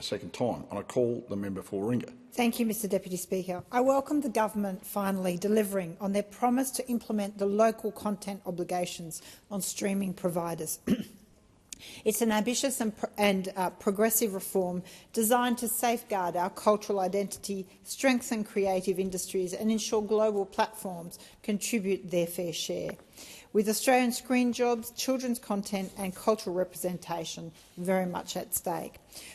A second time, and I call the member for Warringah. Thank you, Mr Deputy Speaker. I welcome the government finally delivering on their promise to implement the local content obligations on streaming providers. It's an ambitious and progressive reform designed to safeguard our cultural identity, strengthen creative industries and ensure global platforms contribute their fair share. With Australian screen jobs, children's content and cultural representation very much at stake.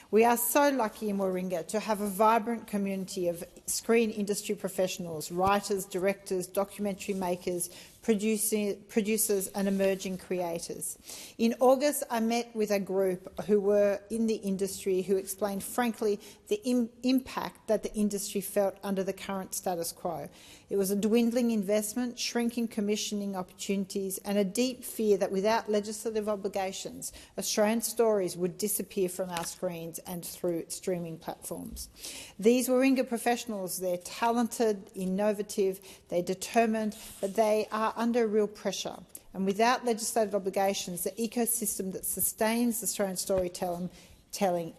We are so lucky in Warringah to have a vibrant community of screen industry professionals, writers, directors, documentary makers, producers and emerging creators. In August, I met with a group who were in the industry who explained frankly the impact that the industry felt under the current status quo. It was a dwindling investment, shrinking commissioning opportunities and a deep fear that without legislative obligations, Australian stories would disappear from our screens and through streaming platforms. These Warringah professionals, they're talented, innovative, they're determined, but they are under real pressure. And without legislative obligations, the ecosystem that sustains Australian storytelling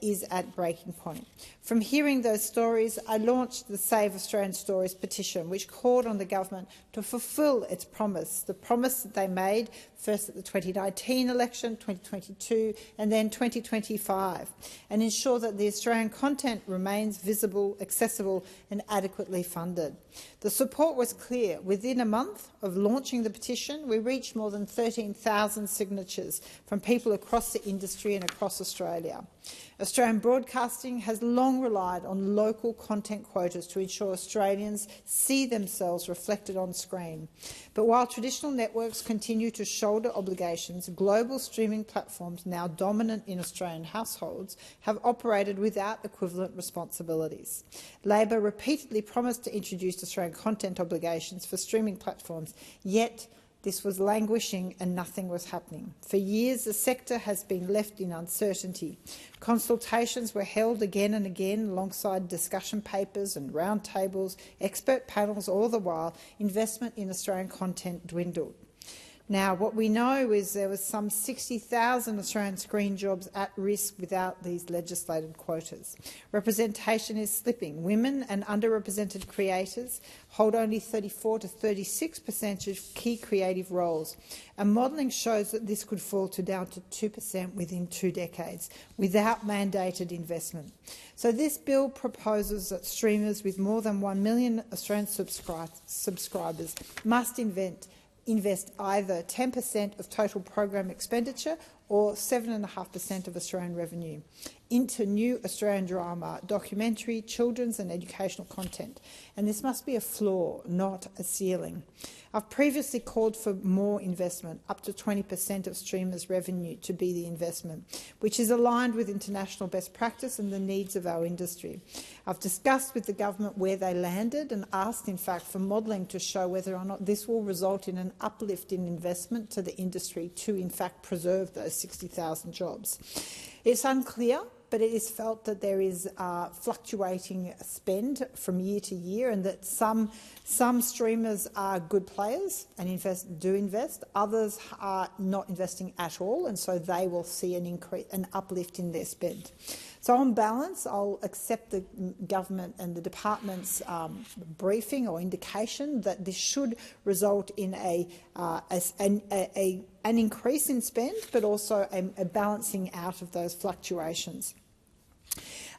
is at breaking point. From hearing those stories, I launched the Save Australian Stories petition, which called on the government to fulfil its promise, the promise that they made first at the 2019 election, 2022 and then 2025, and ensure that the Australian content remains visible, accessible and adequately funded. The support was clear. Within a month of launching the petition, we reached more than 13,000 signatures from people across the industry and across Australia. Australian broadcasting has long relied on local content quotas to ensure Australians see themselves reflected on screen. But while traditional networks continue to shoulder obligations, global streaming platforms, now dominant in Australian households, have operated without equivalent responsibilities. Labor repeatedly promised to introduce Australian content obligations for streaming platforms, yet this was languishing and nothing was happening. For years, the sector has been left in uncertainty. Consultations were held again and again alongside discussion papers and roundtables, expert panels. All the while, investment in Australian content dwindled. Now, what we know is there was some 60,000 Australian screen jobs at risk without these legislated quotas. Representation is slipping. Women and underrepresented creators hold only 34 to 36% of key creative roles. And modelling shows that this could fall down to 2% within 2 decades without mandated investment. So this bill proposes that streamers with more than 1 million Australian subscribers must invest either 10% of total program expenditure or 7.5% of Australian revenue into new Australian drama, documentary, children's and educational content. And this must be a floor, not a ceiling. I've previously called for more investment, up to 20% of streamers' revenue to be the investment, which is aligned with international best practice and the needs of our industry. I've discussed with the government where they landed and asked, in fact, for modelling to show whether or not this will result in an uplift in investment to the industry to, in fact, preserve those 60,000 jobs. It's unclear, but it is felt that there is fluctuating spend from year to year and that some streamers are good players and do invest, others are not investing at all, and so they will see an uplift in their spend. So on balance, I'll accept the government and the department's briefing or indication that this should result in an increase in spend, but also a balancing out of those fluctuations.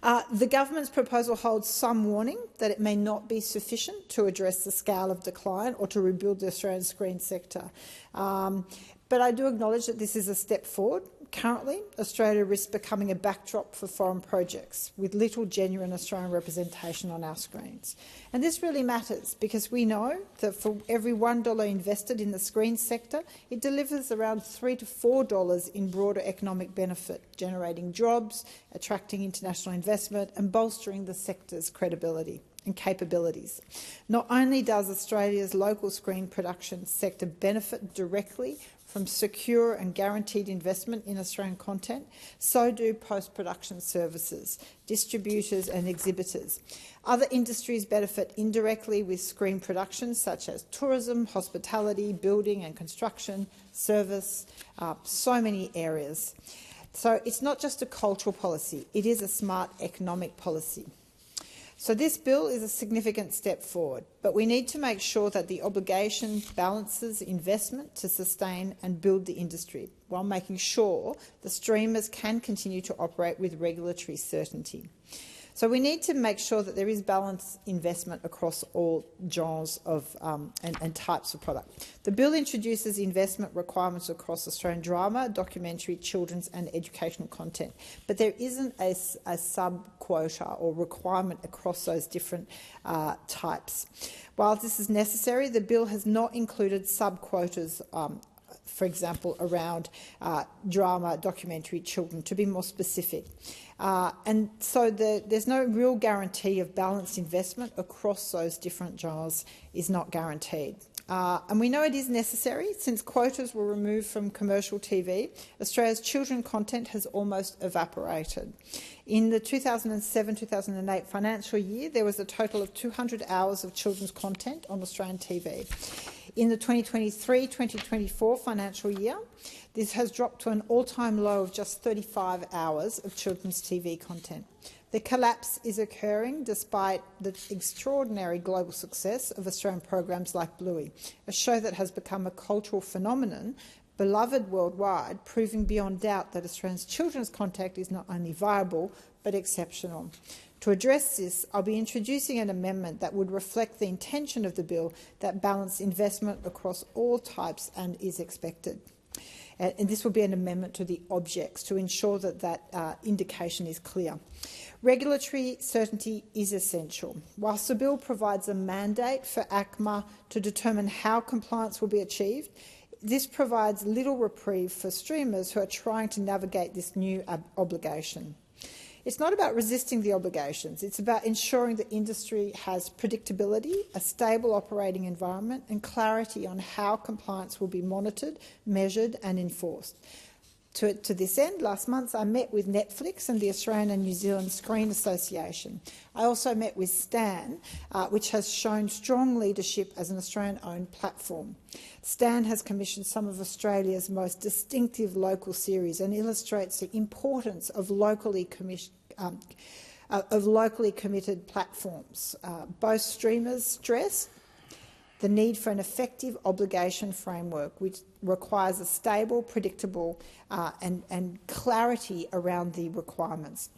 The government's proposal holds some warning that it may not be sufficient to address the scale of decline or to rebuild the Australian screen sector. But I do acknowledge that this is a step forward. Currently, Australia risks becoming a backdrop for foreign projects with little genuine Australian representation on our screens. And this really matters because we know that for every $1 invested in the screen sector, it delivers around $3 to $4 in broader economic benefit, generating jobs, attracting international investment and bolstering the sector's credibility and capabilities. Not only does Australia's local screen production sector benefit directly from secure and guaranteed investment in Australian content, so do post-production services, distributors and exhibitors. Other industries benefit indirectly with screen production, such as tourism, hospitality, building and construction, service, so many areas. So it's not just a cultural policy, it is a smart economic policy. So this bill is a significant step forward, but we need to make sure that the obligation balances investment to sustain and build the industry, while making sure the streamers can continue to operate with regulatory certainty. So we need to make sure that there is balanced investment across all genres of and types of product. The bill introduces investment requirements across Australian drama, documentary, children's and educational content, but there isn't a sub-quota or requirement across those different types. While this is necessary, the bill has not included sub-quotas, for example, around drama, documentary, children, to be more specific. And so there's no real guarantee of balanced investment across those different genres is not guaranteed. And we know it is necessary. Since quotas were removed from commercial TV, Australia's children content has almost evaporated. In the 2007-2008 financial year, there was a total of 200 hours of children's content on Australian TV. In the 2023-2024 financial year, this has dropped to an all-time low of just 35 hours of children's TV content. The collapse is occurring despite the extraordinary global success of Australian programs like Bluey, a show that has become a cultural phenomenon, beloved worldwide, proving beyond doubt that Australia's children's content is not only viable but exceptional. To address this, I'll be introducing an amendment that would reflect the intention of the bill that balance investment across all types and is expected. And this will be an amendment to the objects to ensure that that indication is clear. Regulatory certainty is essential. Whilst the bill provides a mandate for ACMA to determine how compliance will be achieved, this provides little reprieve for streamers who are trying to navigate this new obligation. It's not about resisting the obligations, it's about ensuring the industry has predictability, a stable operating environment and clarity on how compliance will be monitored, measured and enforced. To this end, last month I met with Netflix and the Australian and New Zealand Screen Association. I also met with Stan, which has shown strong leadership as an Australian-owned platform. Stan has commissioned some of Australia's most distinctive local series and illustrates the importance of locally committed platforms. Both streamers stress the need for an effective obligation framework which requires a stable, predictable and clarity around the requirements.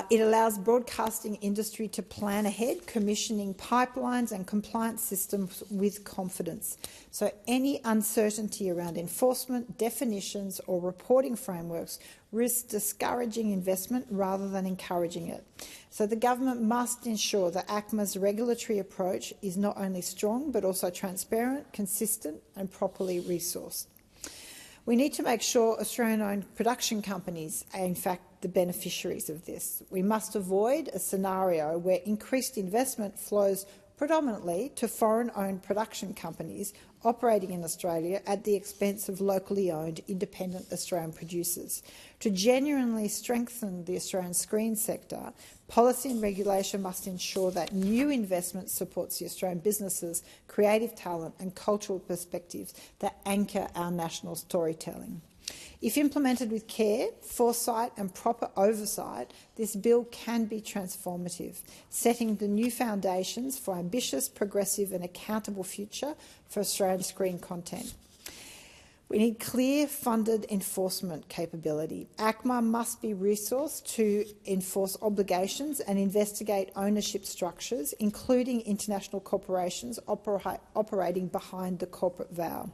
It allows broadcasting industry to plan ahead, commissioning pipelines and compliance systems with confidence. So any uncertainty around enforcement, definitions or reporting frameworks risks discouraging investment rather than encouraging it. So the government must ensure that ACMA's regulatory approach is not only strong but also transparent, consistent and properly resourced. We need to make sure Australian-owned production companies are in fact the beneficiaries of this. We must avoid a scenario where increased investment flows predominantly to foreign-owned production companies operating in Australia at the expense of locally owned independent Australian producers. To genuinely strengthen the Australian screen sector, policy and regulation must ensure that new investment supports the Australian businesses, creative talent and cultural perspectives that anchor our national storytelling. If implemented with care, foresight and proper oversight, this bill can be transformative, setting the new foundations for ambitious, progressive and accountable future for Australian screen content. We need clear funded enforcement capability. ACMA must be resourced to enforce obligations and investigate ownership structures, including international corporations operating behind the corporate veil.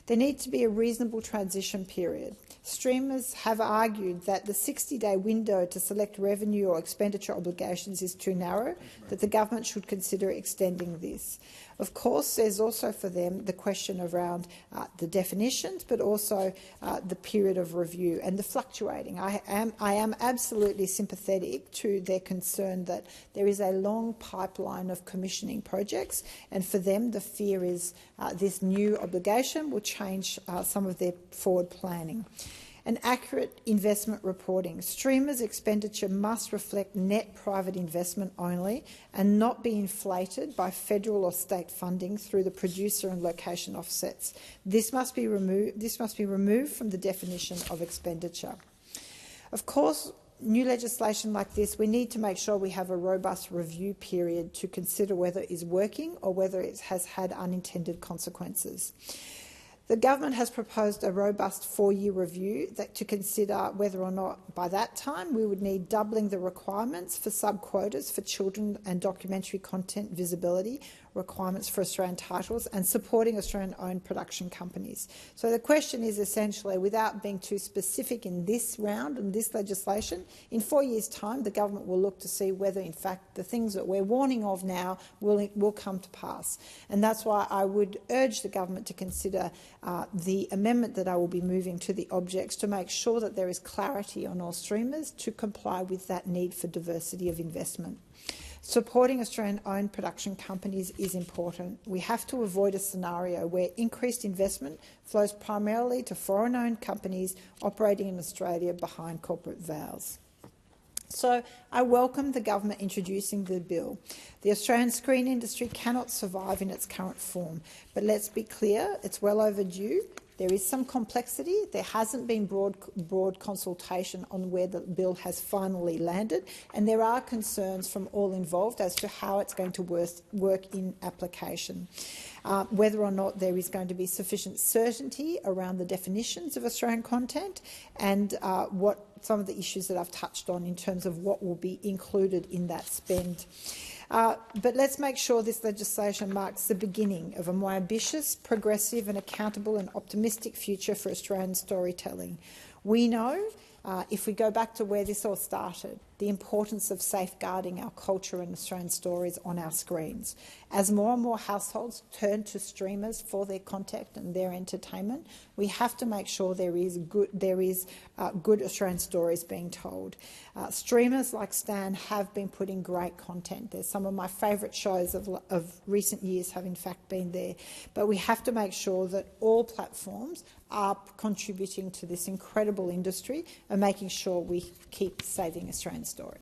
There needs to be a reasonable transition period. Streamers have argued that the 60-day window to select revenue or expenditure obligations is too narrow, that the government should consider extending this. Of course, there's also for them the question around the definitions, but also the period of review and the fluctuating. I am absolutely sympathetic to their concern that there is a long pipeline of commissioning projects, and for them the fear is this new obligation will change some of their forward planning. and accurate investment reporting. Streamers' expenditure must reflect net private investment only and not be inflated by federal or state funding through the producer and location offsets. This must be removed from the definition of expenditure. Of course, new legislation like this, we need to make sure we have a robust review period to consider whether it is working or whether it has had unintended consequences. The government has proposed a robust 4-year review to consider whether or not by that time we would need doubling the requirements for sub-quotas for children and documentary content visibility, requirements for Australian titles, and supporting Australian-owned production companies. So the question is essentially, without being too specific in this round and this legislation, in 4 years' time the government will look to see whether in fact the things that we're warning of now will come to pass. And that's why I would urge the government to consider the amendment that I will be moving to the objects to make sure that there is clarity on all streamers to comply with that need for diversity of investment. Supporting Australian-owned production companies is important. We have to avoid a scenario where increased investment flows primarily to foreign-owned companies operating in Australia behind corporate veils. So I welcome the government introducing the bill. The Australian screen industry cannot survive in its current form, but let's be clear, it's well overdue. There is some complexity. There hasn't been broad consultation on where the bill has finally landed, and there are concerns from all involved as to how it's going to work in application. Whether or not there is going to be sufficient certainty around the definitions of Australian content and what some of the issues that I've touched on in terms of what will be included in that spend. But let's make sure this legislation marks the beginning of a more ambitious, progressive and accountable and optimistic future for Australian storytelling. We know, if we go back to where this all started, the importance of safeguarding our culture and Australian stories on our screens. As more and more households turn to streamers for their content and their entertainment, we have to make sure there is good Australian stories being told. Streamers like Stan have been putting great content. There's some of my favourite shows of recent years have in fact been there. But we have to make sure that all platforms are contributing to this incredible industry and making sure we keep saving Australian stories.